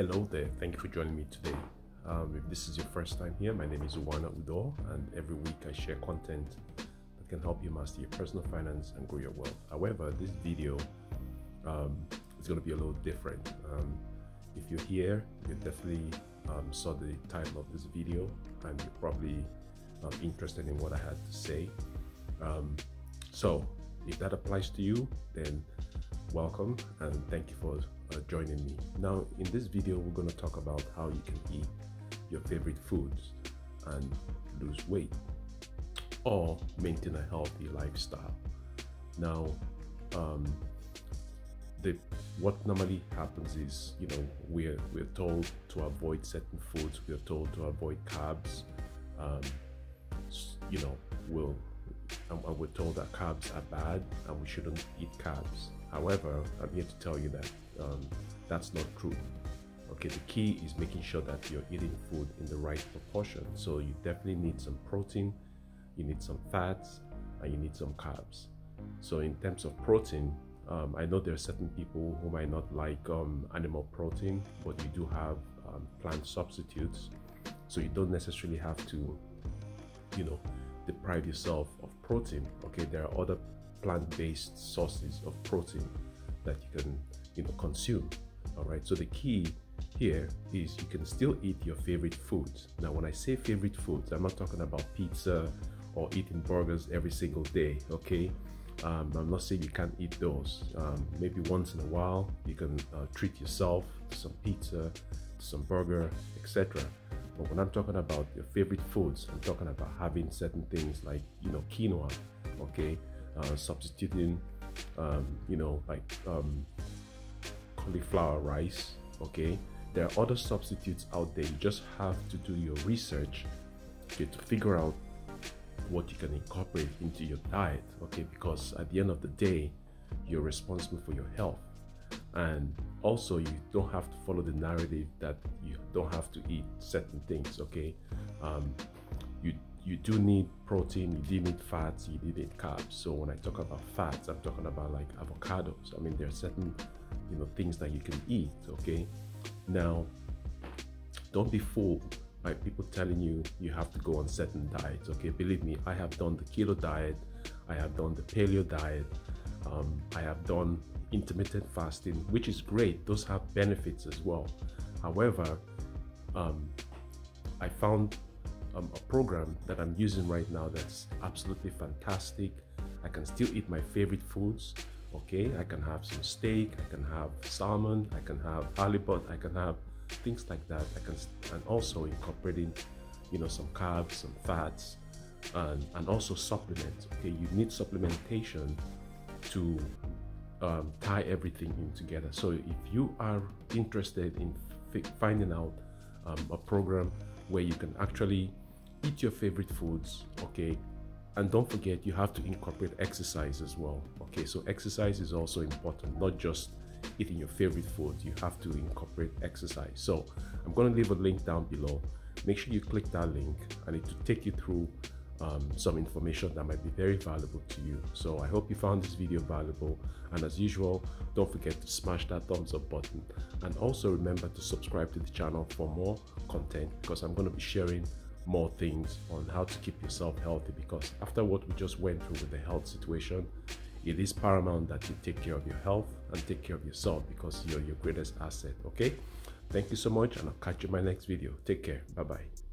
Hello there, thank you for joining me today. If this is your first time here, my name is Unwana Udoh, and every week I share content that can help you master your personal finance and grow your wealth. However, this video is going to be a little different. If you're here, you definitely saw the title of this video, and you're probably interested in what I had to say. So if that applies to you, then welcome and thank you for joining me. Now in this video we're going to talk about how you can eat your favorite foods and lose weight or maintain a healthy lifestyle. Now what normally happens is, we're told to avoid certain foods, we're told to avoid carbs, and we're told that carbs are bad and we shouldn't eat carbs. However, I'm here to tell you that that's not true. Okay, the key is making sure that you're eating food in the right proportion. So you definitely need some protein, you need some fats, and you need some carbs. So in terms of protein, I know there are certain people who might not like animal protein, but you do have plant substitutes. So you don't necessarily have to, deprive yourself of protein. Okay, there are other plant-based sources of protein that you can consume. All right, so the key here is you can still eat your favorite foods. Now when I say favorite foods, I'm not talking about pizza or eating burgers every single day. Okay, I'm not saying you can't eat those. Maybe once in a while you can treat yourself to some pizza, to some burger, etc. But when I'm talking about your favorite foods, I'm talking about having certain things like quinoa, okay, substituting cauliflower rice. Okay, there are other substitutes out there. You just have to do your research, okay, to figure out what you can incorporate into your diet. Okay, because at the end of the day, you're responsible for your health. And also you don't have to follow the narrative that you don't have to eat certain things. Okay, you do need protein, you do need fats, you do need carbs. So when I talk about fats, I'm talking about like avocados. I mean, there are certain things that you can eat. Okay, now don't be fooled by people telling you you have to go on certain diets. Okay, believe me, I have done the keto diet, I have done the paleo diet, I have done intermittent fasting, which is great. Those have benefits as well. However, I found a program that I'm using right now that's absolutely fantastic. I can still eat my favorite foods. Okay, I can have some steak, I can have salmon, I can have halibut, I can have things like that. And also incorporating some carbs, some fats, and also supplements. Okay, you need supplementation to tie everything in together. So if you are interested in finding out a program where you can actually eat your favorite foods, okay, and don't forget you have to incorporate exercise as well. Okay, so exercise is also important, not just eating your favorite food. You have to incorporate exercise. So I'm going to leave a link down below. Make sure you click that link, and it will take you through some information that might be very valuable to you. So I hope you found this video valuable, and as usual, don't forget to smash that thumbs up button, and also remember to subscribe to the channel for more content, because I'm going to be sharing more things on how to keep yourself healthy. Because after what we just went through with the health situation, it is paramount that you take care of your health and take care of yourself, because you're your greatest asset. Okay, thank you so much, and I'll catch you in my next video. Take care. Bye bye.